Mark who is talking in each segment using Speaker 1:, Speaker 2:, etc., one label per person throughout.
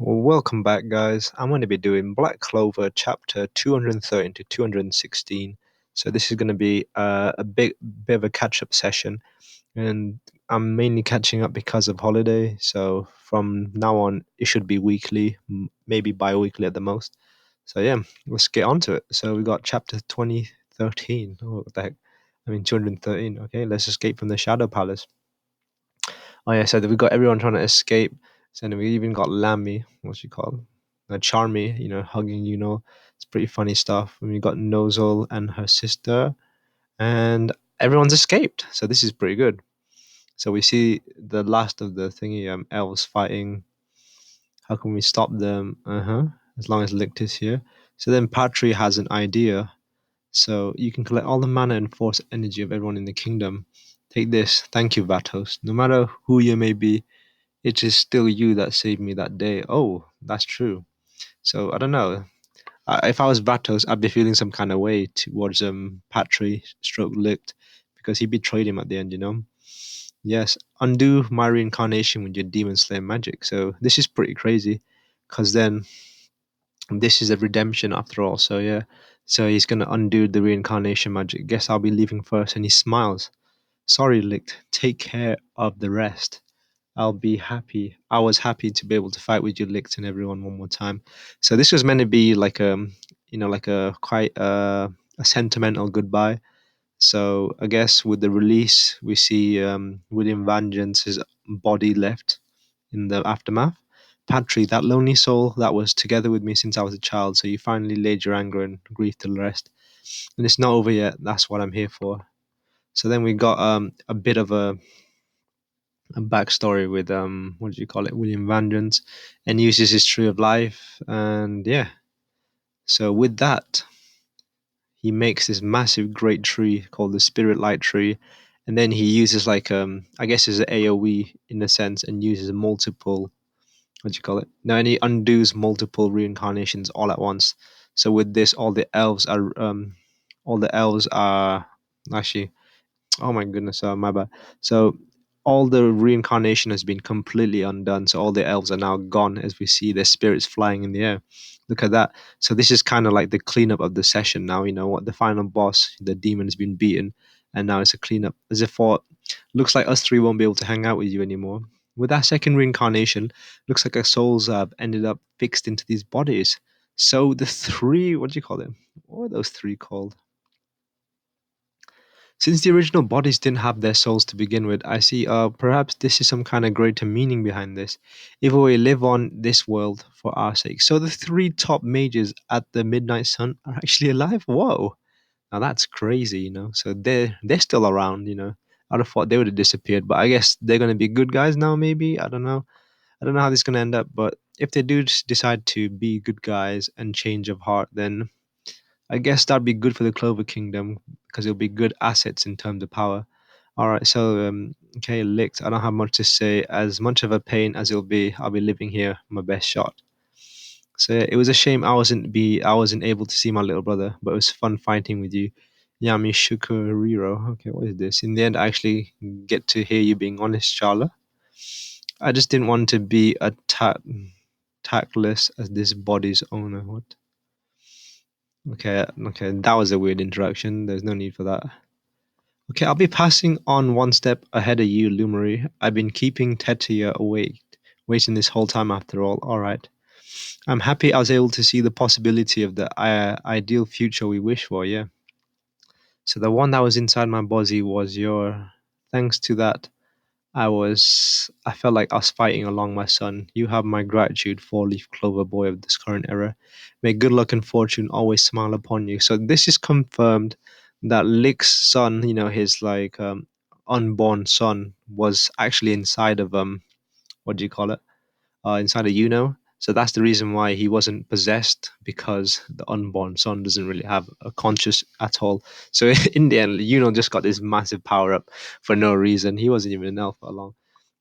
Speaker 1: Well, welcome back, guys. I'm going to be doing Black Clover Chapter 213 to 216. So this is going to be a bit of a catch-up session, and I'm mainly catching up because of holiday. So from now on, it should be weekly, maybe bi-weekly at the most. So yeah, let's get on to it. So we got Chapter 2013. Oh, what the heck? I mean 213. Okay, let's escape from the Shadow Palace. Oh yeah, so we got everyone trying to escape. So then we even got Lammy, what's she called? Charmy, hugging, it's pretty funny stuff. And we got Nozel and her sister, and everyone's escaped. So this is pretty good. So we see the last of the thingy, elves fighting. How can we stop them? As long as Licht is here. So then Patri has an idea. So you can collect all the mana and force energy of everyone in the kingdom. Take this. Thank you, Vatos. No matter who you may be, it is still you that saved me that day. Oh, that's true. So I don't know. If I was Vatos, I'd be feeling some kind of way towards Patry stroke Licht because he betrayed him at the end. Yes, undo my reincarnation with your demon slayer magic. So this is pretty crazy, because then this is a redemption after all. So yeah, so he's gonna undo the reincarnation magic. Guess I'll be leaving first, and he smiles. Sorry, Licht. Take care of the rest. I'll be happy. I was happy to be able to fight with you, Licht, and everyone one more time. So this was meant to be like like a quite a sentimental goodbye. So I guess with the release, we see William Vengeance's body left in the aftermath. Patry, that lonely soul that was together with me since I was a child. So you finally laid your anger and grief to rest, and it's not over yet. That's what I'm here for. So then we got a bit of a backstory with what do you call it, William Vengeance, and uses his tree of life, and yeah. So with that, he makes this massive great tree called the Spirit Light Tree, and then he uses like I guess it's an AOE in a sense, and uses multiple what do you call it? No, and he undoes multiple reincarnations all at once. So with this, all the elves are actually, oh my goodness, my bad. So all the reincarnation has been completely undone. So all the elves are now gone, as we see their spirits flying in the air. Look at that. So this is kind of like the cleanup of the session now. You know what? The final boss, the demon, has been beaten, and now it's a cleanup. As if for looks like us three won't be able to hang out with you anymore. With that second reincarnation, looks like our souls have ended up fixed into these bodies. So the three, what do you call them? What are those three called? Since the original bodies didn't have their souls to begin with, I see perhaps this is some kind of greater meaning behind this. If we live on this world for our sake. So the three top mages at the Midnight Sun are actually alive? Whoa. Now that's crazy. So they're still around. I'd have thought they would have disappeared, but I guess they're gonna be good guys now, maybe. I don't know. I don't know how this is gonna end up, but if they do decide to be good guys and change of heart, then I guess that'd be good for the Clover Kingdom because it'll be good assets in terms of power. All right, so okay, Licked. I don't have much to say. As much of a pain as it'll be, I'll be living here my best shot. So yeah, it was a shame I wasn't able to see my little brother, but it was fun fighting with you. Yami Shukuriro. Okay, what is this? In the end, I actually get to hear you being honest, Charla. I just didn't want to be a tactless as this body's owner. What? Okay, okay, that was a weird interaction. There's no need for that. Okay, I'll be passing on one step ahead of you, Lumary. I've been keeping Tetia awake, waiting this whole time after all. All right. I'm happy I was able to see the possibility of the ideal future we wish for, yeah. So the one that was inside my body was your. Thanks to that, I felt like us fighting along my son. You have my gratitude, four-leaf clover boy of this current era. May good luck and fortune always smile upon you. So this is confirmed that Lick's son, his like unborn son, was actually inside of what do you call it? Inside of So that's the reason why he wasn't possessed, because the unborn son doesn't really have a conscious at all. So in the end, just got this massive power up for no reason. He wasn't even an elf for long.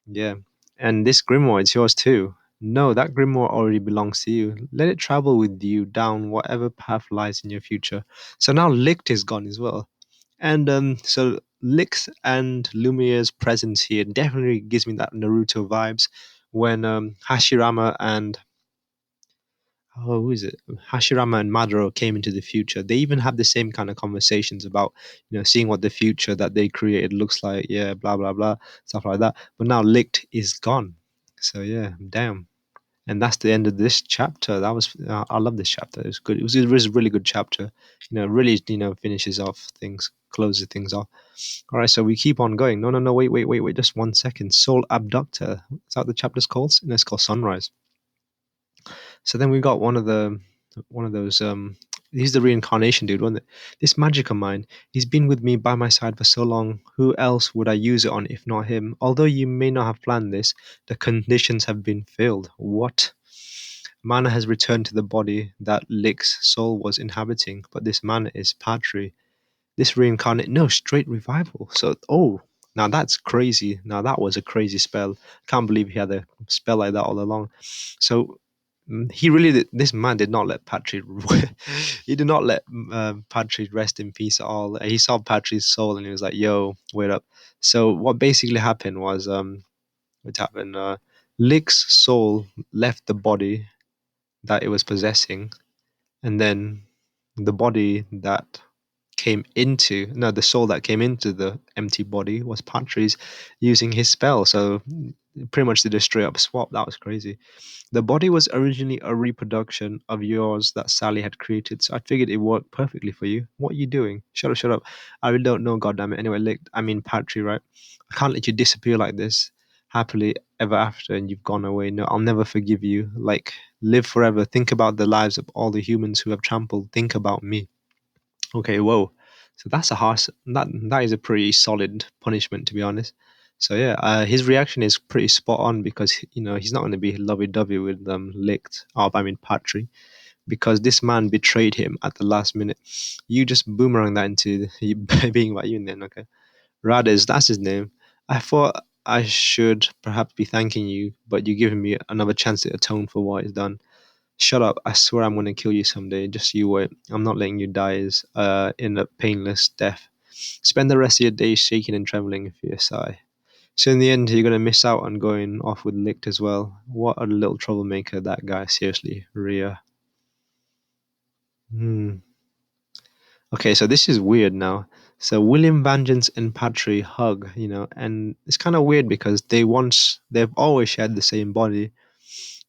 Speaker 1: Yeah. And this grimoire, it's yours too. No, that grimoire already belongs to you. Let it travel with you down whatever path lies in your future. So now Licht is gone as well. And so Licht and Lumiere's presence here definitely gives me that Naruto vibes when Hashirama and oh, who is it? Hashirama and Madara came into the future. They even have the same kind of conversations about, seeing what the future that they created looks like. Yeah, blah blah blah, stuff like that. But now Licht is gone. So yeah, damn. And that's the end of this chapter. That was I love this chapter. It was good. It was a really good chapter. Really, finishes off things, closes things off. All right, so we keep on going. No, no, no, wait, just 1 second. Soul Abductor. Is that the chapter's called? No, it's called Sunrise. So then we got one of those. He's the reincarnation dude, wasn't it? This magic of mine. He's been with me by my side for so long. Who else would I use it on if not him? Although you may not have planned this, the conditions have been filled. What? Mana has returned to the body that Lick's soul was inhabiting, but this mana is Patri. This reincarnate, no, straight revival. So, oh, now that's crazy. Now that was a crazy spell. Can't believe he had a spell like that all along. So, he really did, this man did not let Patri. He did not let Patri rest in peace at all. He saw Patri's soul and he was like, "Yo, wait up." So, what basically happened was, what happened? Lick's soul left the body that it was possessing, and then the body that came into no the soul that came into the empty body was Patri's using his spell. So pretty much did a straight up swap. That was crazy. The body was originally a reproduction of yours that Sally had created, so I figured it worked perfectly for you. What are you doing? Shut up, shut up. I really don't know, goddammit. Anyway, I mean Patri, right? I can't let you disappear like this, happily ever after, and you've gone away. No, I'll never forgive you. Like, live forever. Think about the lives of all the humans who have trampled. Think about me. Okay, whoa. So that's a harsh. That is a pretty solid punishment, to be honest. So yeah, his reaction is pretty spot on because he's not going to be lovey-dovey with licked. Oh, I mean Patry, because this man betrayed him at the last minute. You just boomerang that into being about you, then okay. Rades, that's his name. I thought I should perhaps be thanking you, but you're giving me another chance to atone for what is done. Shut up. I swear I'm gonna kill you someday. Just you wait. I'm not letting you die in a painless death. Spend the rest of your days shaking and trembling if you sigh. So in the end, you're gonna miss out on going off with Licht as well. What a little troublemaker that guy. Seriously, Rhea. Hmm. Okay, so this is weird now. So William Vengeance and Patry hug, and it's kind of weird because they've always shared the same body,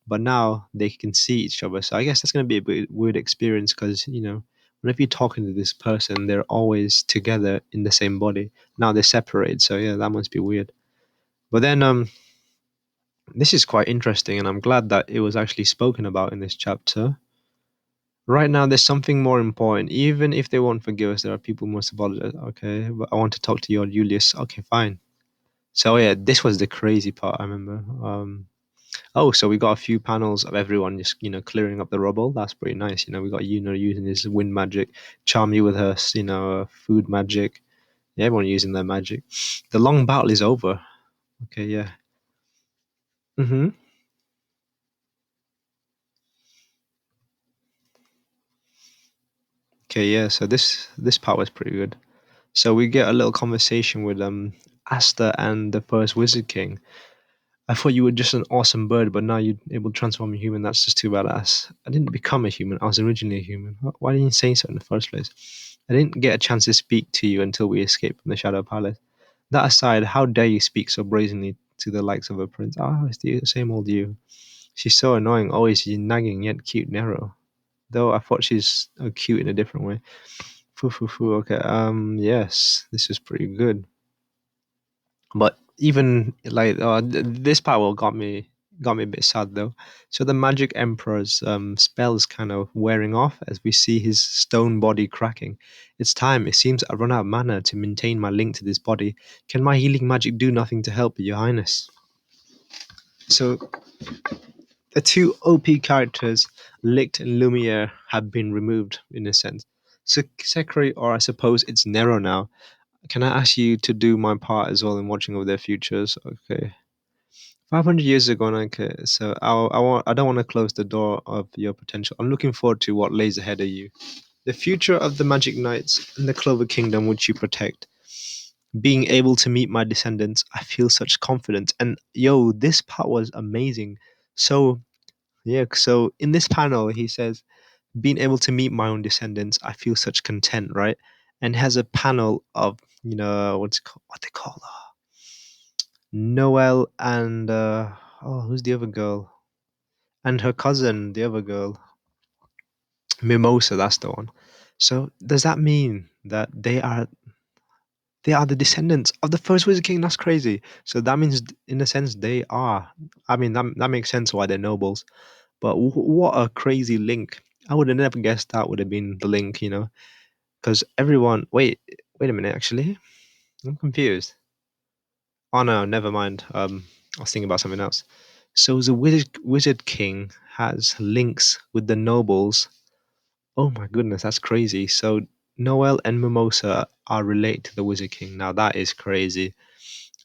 Speaker 1: but now they can see each other. So I guess that's going to be a bit weird experience because whenever you're talking to this person, they're always together in the same body. Now they're separated, so yeah, that must be weird. But then this is quite interesting, and I'm glad that it was actually spoken about in this chapter. Right now, there's something more important. Even if they won't forgive us, there are people who must apologize. Okay, but I want to talk to you, Julius. Okay, fine. So yeah, this was the crazy part. I remember. Oh, so we got a few panels of everyone just clearing up the rubble. That's pretty nice. We got using his wind magic, Charmy with her food magic. Yeah, everyone using their magic. The long battle is over. Okay, yeah. Mm-hmm. Okay, yeah. So this part was pretty good. So we get a little conversation with Asta and the first Wizard King. I thought you were just an awesome bird, but now you're able to transform a human. That's just too badass. I didn't become a human. I was originally a human. Why didn't you say so in the first place? I didn't get a chance to speak to you until we escaped from the Shadow Palace. That aside, how dare you speak so brazenly to the likes of a prince? Ah, it's the same old you. She's so annoying, always nagging yet cute Nero. Though I thought she's cute in a different way. Foo foo foo. Okay. Yes, this is pretty good. But even like this power got me a bit sad though. So the Magic Emperor's spell is kind of wearing off as we see his stone body cracking. It's time. It seems I've run out of mana to maintain my link to this body. Can my healing magic do nothing to help, Your Highness? So the two OP characters, Licht and Lumiere, have been removed in a sense. So Sekri, or I suppose it's Nero now. Can I ask you to do my part as well in watching over their futures? Okay. 500 years ago, okay. So I don't want to close the door of your potential. I'm looking forward to what lays ahead of you. The future of the Magic Knights and the Clover Kingdom which you protect. Being able to meet my descendants, I feel such confidence. And yo, this part was amazing. So Yeah, so in this panel, he says, being able to meet my own descendants, I feel such content, right? And has a panel of, what's it called, what they call Noel and, oh, who's the other girl? And her cousin, the other girl, Mimosa, that's the one. So does that mean that they are the descendants of the first Wizard King? That's crazy. So that means, in a sense, they are. I mean, that makes sense why they're nobles. But what a crazy link! I would have never guessed that would have been the link. Because everyone. Wait a minute. Actually, I'm confused. Oh no, never mind. I was thinking about something else. So the Wizard King has links with the nobles. Oh my goodness, that's crazy. So Noel and Mimosa are related to the Wizard King. Now that is crazy.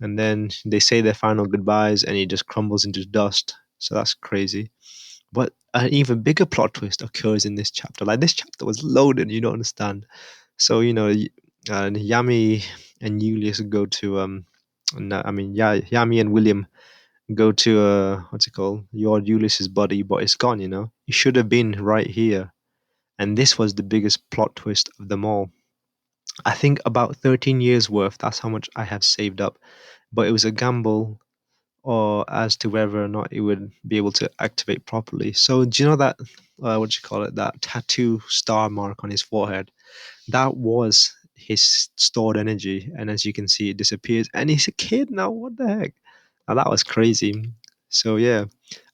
Speaker 1: And then they say their final goodbyes and he just crumbles into dust. So that's crazy. But an even bigger plot twist occurs in this chapter. Like, this chapter was loaded, you don't understand. So, Yami and Julius go to no, I mean, yeah, Yami and William go to what's it called? Your Julius's body, but it's gone. It should have been right here. And this was the biggest plot twist of them all. I think about 13 years worth. That's how much I had saved up. But it was a gamble, or as to whether or not it would be able to activate properly. So do you know that what do you call it? That tattoo star mark on his forehead? That was his stored energy, and as you can see, it disappears. And he's a kid now. What the heck? Now that was crazy. So yeah,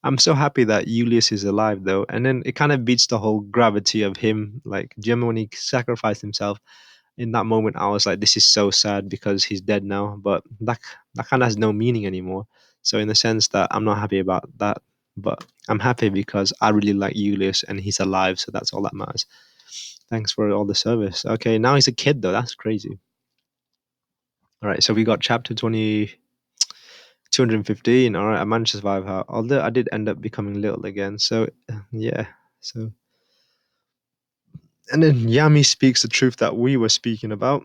Speaker 1: I'm so happy that Julius is alive though. And then it kind of beats the whole gravity of him. Like, do you remember when he sacrificed himself? In that moment, I was like, this is so sad because he's dead now. But that kind of has no meaning anymore. So in the sense that I'm not happy about that, but I'm happy because I really like Julius and he's alive. So that's all that matters. Thanks for all the service. Okay, now he's a kid though. That's crazy. All right, so we got chapter 215. All right, I managed to survive her. Although I did end up becoming little again. So yeah. So and then Yami speaks the truth that we were speaking about.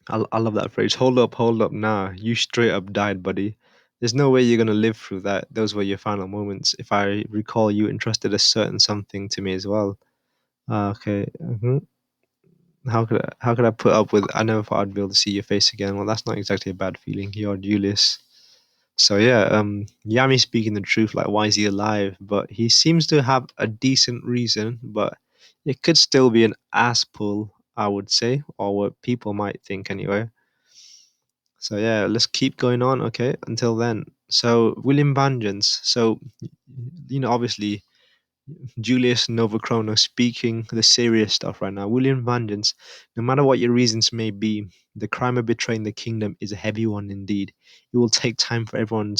Speaker 1: I love that phrase. Hold up, nah. You straight up died, buddy. There's no way you're gonna live through that. Those were your final moments. If I recall, you entrusted a certain something to me as well. Okay. How could I put up with? I never thought I'd be able to see your face again. Well, that's not exactly a bad feeling. You're Julius. So yeah, Yami speaking the truth. Like, why is he alive? But he seems to have a decent reason. But it could still be an ass pull, I would say, or what people might think anyway. So yeah, let's keep going on, okay, until then. So William Vengeance. So obviously Julius Novachrono speaking the serious stuff right now. William Vengeance, no matter what your reasons may be, the crime of betraying the kingdom is a heavy one indeed. It will take time for everyone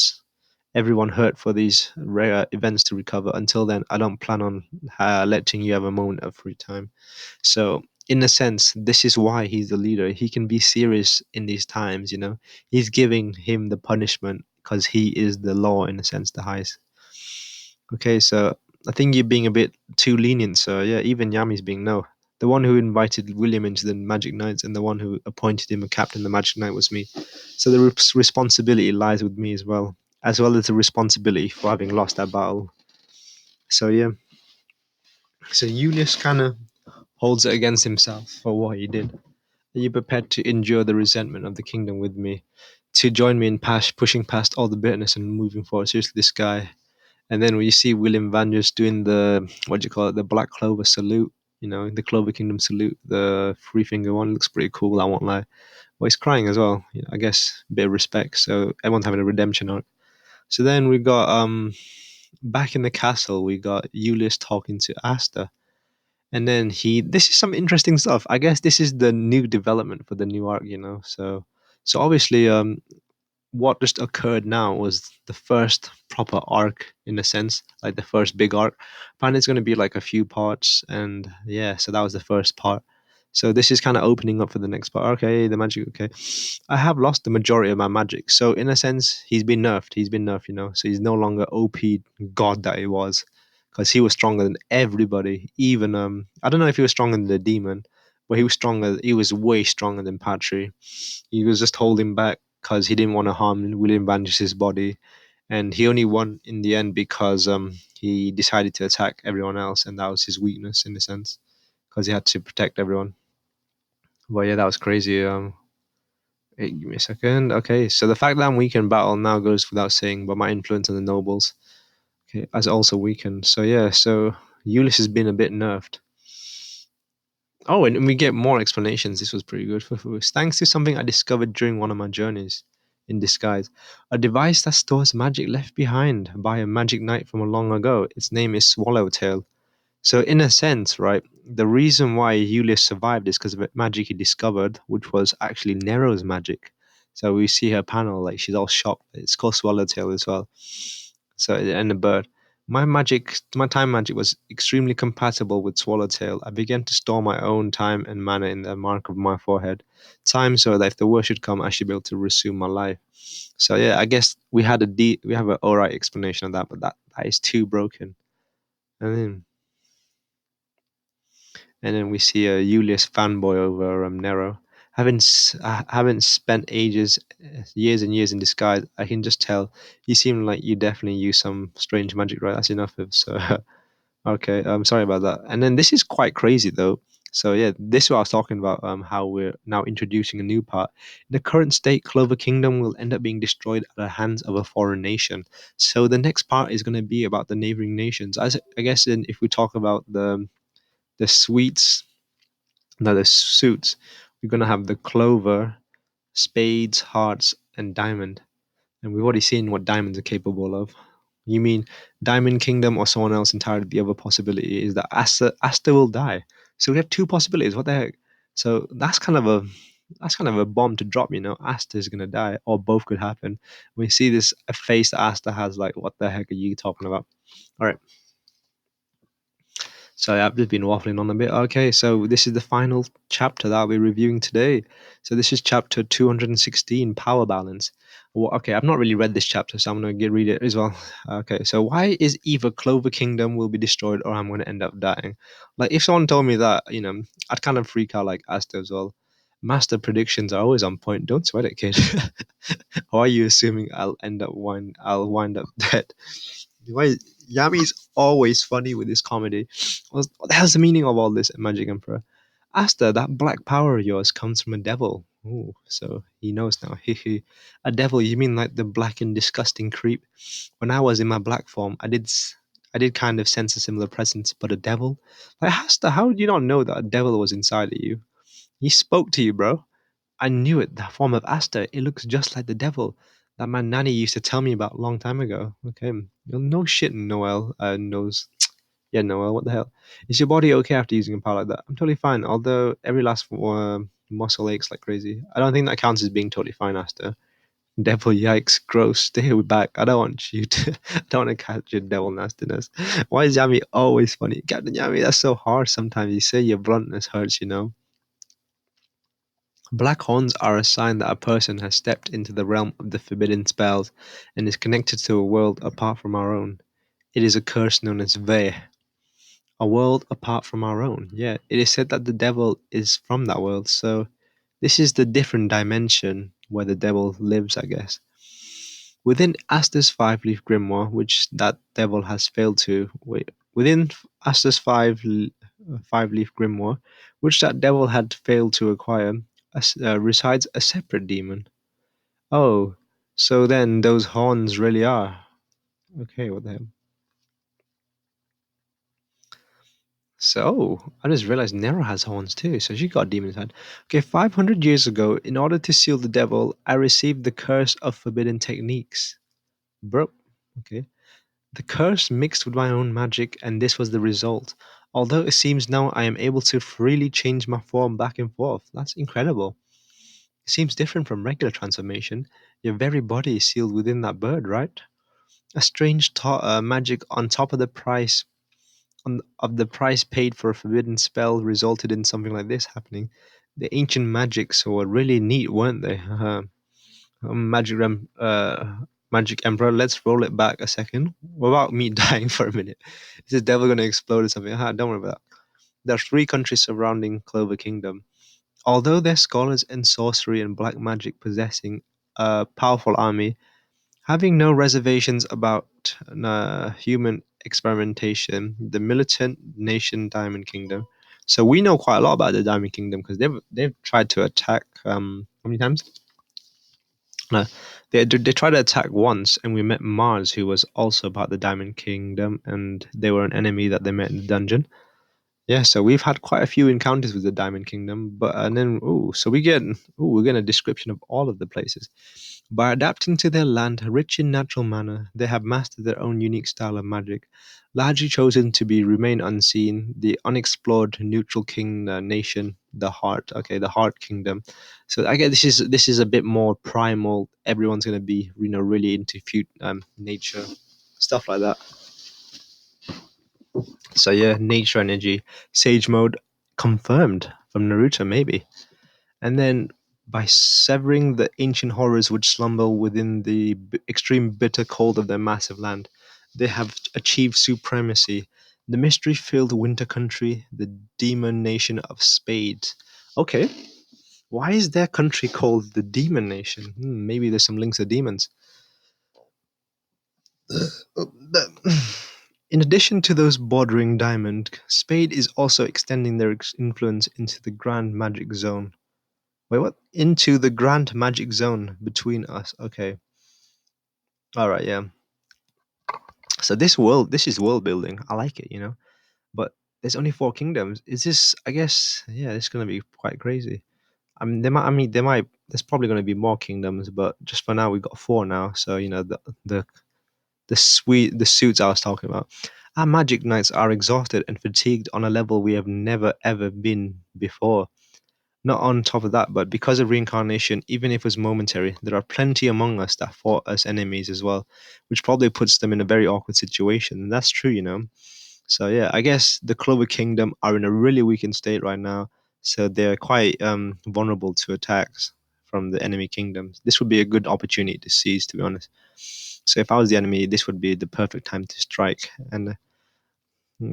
Speaker 1: hurt for these rare events to recover. Until then, I don't plan on letting you have a moment of free time. So, in a sense, this is why he's the leader. He can be serious in these times. He's giving him the punishment because he is the law, in a sense, the highest. Okay, so I think you're being a bit too lenient, so yeah, even Yami's being no. The one who invited William into the Magic Knights and the one who appointed him a captain of the Magic Knight was me. So the responsibility lies with me as well as the responsibility for having lost that battle. So yeah, so Julius kind of holds it against himself for what he did. Are you prepared to endure the resentment of the kingdom with me? To join me in pushing past all the bitterness and moving forward? Seriously, this guy. And then when you see William Vander's doing the, what do you call it, the Black Clover salute, the Clover Kingdom salute, the three finger one, looks pretty cool, I won't lie. Well, he's crying as well, I guess, a bit of respect. So everyone's having a redemption arc. So then we got, back in the castle, we got Julius talking to Asta. And then this is some interesting stuff. I guess this is the new development for the new arc. So obviously, what just occurred now was the first proper arc, in a sense, like the first big arc. Apparently, it's going to be like a few parts, and yeah, so that was the first part. So this is kind of opening up for the next part. Okay, the magic. Okay, I have lost the majority of my magic, so in a sense, he's been nerfed. He's been nerfed. So he's no longer OP god that he was, because he was stronger than everybody. Even I don't know if he was stronger than the demon, but he was stronger. He was way stronger than Patry. He was just holding back because he didn't want to harm William Banish's body. and he only won in the end because he decided to attack everyone else, and that was his weakness in a sense, because he had to protect everyone. But yeah, that was crazy. Hey, give me a second. Okay, so the fact that I'm weak in battle now goes without saying, but my influence on the nobles, okay, has also weakened. So yeah, so Ulysses has been a bit nerfed. Oh, and we get more explanations. This was pretty good. Thanks to something I discovered during one of my journeys in disguise. A device that stores magic left behind by a magic knight from a long ago. Its name is Swallowtail. So, in a sense, right, the reason why Yulia survived is because of a magic he discovered, which was actually Nero's magic. So we see her panel, like she's all shocked. It's called Swallowtail as well. So and the bird. My time magic was extremely compatible with Swallowtail. I began to store my own time and mana in the mark of my forehead. Time so that if the worst should come, I should be able to resume my life. So yeah, I guess we have an alright explanation of that, but that is too broken. And then we see a Julius fanboy over Nero. Haven't spent years and years in disguise. I can just tell you seem like you definitely use some strange magic, right? That's enough of so. Okay, I'm sorry about that. And then this is quite crazy though. So yeah, this is what I was talking about. How we're now introducing a new part. In the current state, Clover Kingdom will end up being destroyed at the hands of a foreign nation. So the next part is going to be about the neighboring nations. As I guess, if we talk about the sweets, no, the suits, we're going to have the clover, spades, hearts, and diamond. And we've already seen what diamonds are capable of. You mean Diamond Kingdom or someone else entirely? The other possibility is that Asta will die. So we have two possibilities. What the heck? So that's kind of a bomb to drop. Asta is gonna die, or both could happen. We see this a face that Asta has. Like, what the heck are you talking about? All right. So I've just been waffling on a bit. Okay, so this is the final chapter that I'll be reviewing today. So this is chapter 216, Power Balance. Well, okay, I've not really read this chapter, so I'm gonna get read it as well. Okay, so why is either Clover Kingdom will be destroyed or I'm gonna end up dying? Like if someone told me that, I'd kind of freak out like Asta as well. Master predictions are always on point. Don't sweat it, kid. Why are you assuming I'll wind up dead? Why Yami's always funny with his comedy. What the hell's the meaning of all this, Magic Emperor? Asta, that black power of yours comes from a devil. Ooh, so he knows now. A devil? You mean like the black and disgusting creep? When I was in my black form, I did kind of sense a similar presence, but a devil? Like Asta, how did you not know that a devil was inside of you? He spoke to you, bro. I knew it. The form of Asta. It looks just like the devil that my nanny used to tell me about a long time ago. Okay, no shit, Noel knows. Yeah, Noel, what the hell? Is your body okay after using a power like that? I'm totally fine. Although every last muscle aches like crazy. I don't think that counts as being totally fine, Asta. Devil, yikes, gross. Stay back. I don't want you to. I don't want to catch your devil nastiness. Why is Yami always funny? Captain Yami, that's so harsh. Sometimes you say your bluntness hurts. Black horns are a sign that a person has stepped into the realm of the forbidden spells and is connected to a world apart from our own. It is a curse known as Ve, a world apart from our own. Yeah, it is said that the devil is from that world, so this is the different dimension where the devil lives, I guess. Within Asta's five-leaf grimoire, which that devil has failed to wait, within Asta's five-leaf grimoire, which that devil had failed to acquire, resides a separate demon. Oh, so then those horns really are okay. What the hell? So I just realized Nero has horns too, so she got demons inside. Okay, 500 years ago, in order to seal the devil, I received the curse of forbidden techniques. Bro, okay. The curse mixed with my own magic, and this was the result. Although it seems now I am able to freely change my form back and forth. That's incredible. It seems different from regular transformation. Your very body is sealed within that bird, right? A strange magic on top of the price of the price paid for a forbidden spell resulted in something like this happening. The ancient magics were really neat, weren't they? Magic Magic Emperor. Let's roll it back a second. What about me dying for a minute? Is the devil going to explode or something? Don't worry about that. There are three countries surrounding Clover Kingdom. Although they're scholars in sorcery and black magic possessing a powerful army, Having no reservations about human experimentation, the militant nation Diamond Kingdom. So we know quite a lot about the Diamond Kingdom because they've tried to attack. How many times? No, they tried to attack once, and we met Mars, who was also part of the Diamond Kingdom, and they were an enemy that they met in the dungeon. Yeah, so we've had quite a few encounters with the Diamond Kingdom, but and then we're getting a description of all of the places. By adapting to their land, rich in natural manner, they have mastered their own unique style of magic, largely chosen to be remain unseen. The unexplored neutral king nation, the Heart. Okay, the Heart Kingdom. So I guess this is a bit more primal. Everyone's gonna be really into nature, stuff like that. So yeah, nature energy, sage mode confirmed from Naruto maybe. And then by severing the ancient horrors which slumber within the extreme bitter cold of their massive land, they have achieved supremacy. The mystery-filled winter country, the demon nation of Spades. Okay, why is their country called the Demon Nation? Maybe there's some links to demons. In addition to those bordering Diamond, Spade is also extending their influence into the Grand Magic Zone. Wait, what? Into the Grand Magic Zone between us. Okay. All right, yeah. So this is world building. I like it. But there's only four kingdoms. Is this? I guess, yeah, it's gonna be quite crazy. There's probably gonna be more kingdoms, but just for now, we got four now. So the the suits I was talking about. Our magic knights are exhausted and fatigued on a level we have never ever been before. Not on top of that, but because of reincarnation, even if it was momentary, there are plenty among us that fought us enemies as well, which probably puts them in a very awkward situation. And that's true. So yeah, I guess the Clover Kingdom are in a really weakened state right now, so they're quite vulnerable to attacks from the enemy kingdoms. This would be a good opportunity to seize, to be honest. So if I was the enemy, this would be the perfect time to strike. And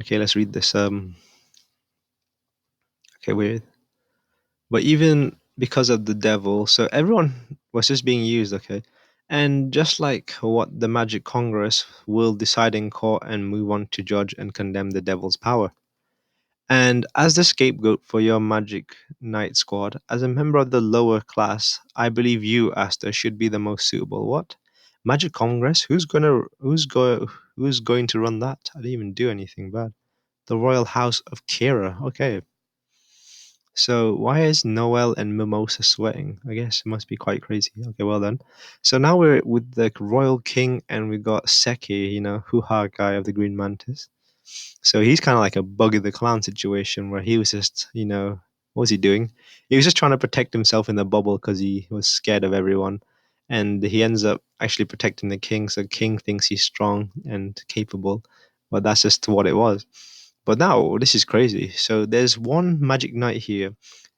Speaker 1: okay, let's read this. Okay, weird. But even because of the devil, so everyone was just being used, okay? And just like what the Magic Congress will decide in court and move on to judge and condemn the devil's power. And as the scapegoat for your Magic Knight squad, as a member of the lower class, I believe you, Asta, should be the most suitable. What? Magic Congress? Who's going to run that? I didn't even do anything bad. The Royal House of Kira. Okay. So why is Noel and Mimosa sweating? I guess it must be quite crazy. Okay, well then. So now we're with the Royal King and we got Seki, hoo-ha guy of the Green Mantis. So he's kind of like a Buggy the Clown situation where he was just, what was he doing? He was just trying to protect himself in the bubble because he was scared of everyone. And he ends up actually protecting the king. So King thinks he's strong and capable, but that's just what it was. But now this is crazy. So there's one magic knight here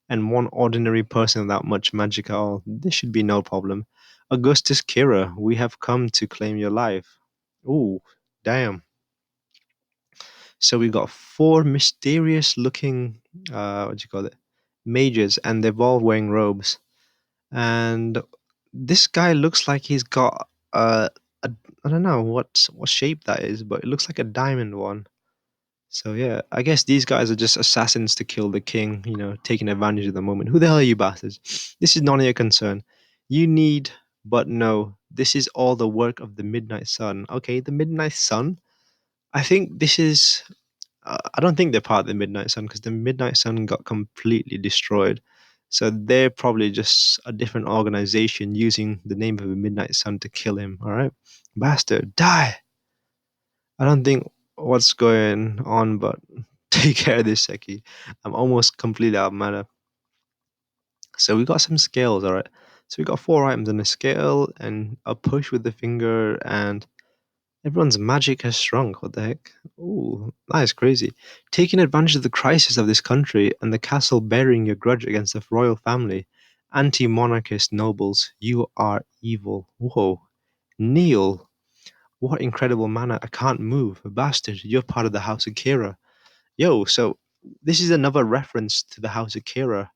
Speaker 1: and one ordinary person without much magic at all. This should be no problem. Augustus Kira, we have come to claim your life. Ooh, damn. So we got four mysterious looking, what do you call it, mages, and they're all wearing robes. And this guy looks like he's got a I don't know what shape that is, but it looks like a diamond one. So yeah, I guess these guys are just assassins to kill the king, taking advantage of the moment. Who the hell are you bastards? This is none of your concern. You need, but no, this is all the work of the Midnight Sun. Okay, the Midnight Sun. I think this is. I don't think they're part of the Midnight Sun because the Midnight Sun got completely destroyed. So they're probably just a different organization using the name of the Midnight Sun to kill him. All right, bastard, die! I don't think what's going on, but take care of this, Seki. I'm almost completely out of mana. So we got some scales, all right. So we got four items and a scale and a push with the finger, and everyone's magic has shrunk. What the heck? Ooh, that is crazy. Taking advantage of the crisis of this country and the castle bearing your grudge against the royal family, anti-monarchist nobles, you are evil. Whoa, kneel. What incredible manner! I can't move. Bastard, you're part of the House of Kira. Yo, so this is another reference to the House of Kira.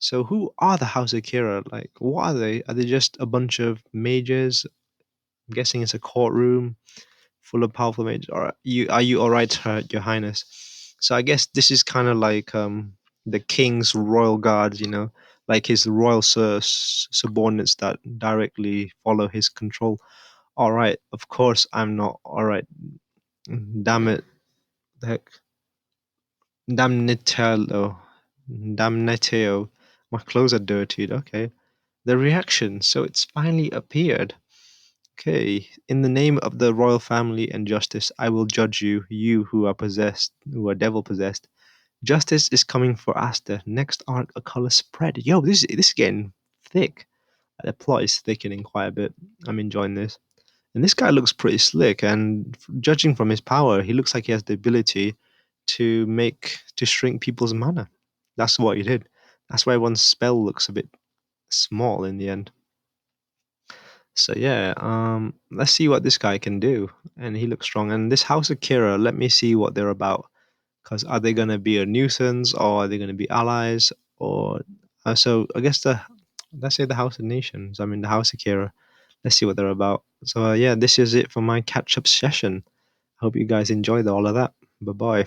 Speaker 1: So who are the House of Kira? Like, what are they? Are they just a bunch of mages? I'm guessing it's a courtroom full of powerful mages. Are you all right, Your Highness? So I guess this is kind of like the king's royal guards, like his royal subordinates that directly follow his control. All right, of course I'm not. All right, damn it, the heck, damnatello, damnatio. My clothes are dirtied. Okay, the reaction. So it's finally appeared. Okay, in the name of the royal family and justice, I will judge you, you who are possessed, who are devil possessed. Justice is coming for Asta. Next arc, a color spread. Yo, this is getting thick. The plot is thickening quite a bit. I'm enjoying this. And this guy looks pretty slick, and judging from his power, he looks like he has the ability to shrink people's mana. That's what he did. That's why one spell looks a bit small in the end. So yeah, let's see what this guy can do. And he looks strong. And this House of Kira, let me see what they're about. Because are they going to be a nuisance, or are they going to be allies? Or so I guess let's say the House of Nations. I mean the House of Kira. Let's see what they're about. So yeah, this is it for my catch up session. Hope you guys enjoyed all of that. Bye bye.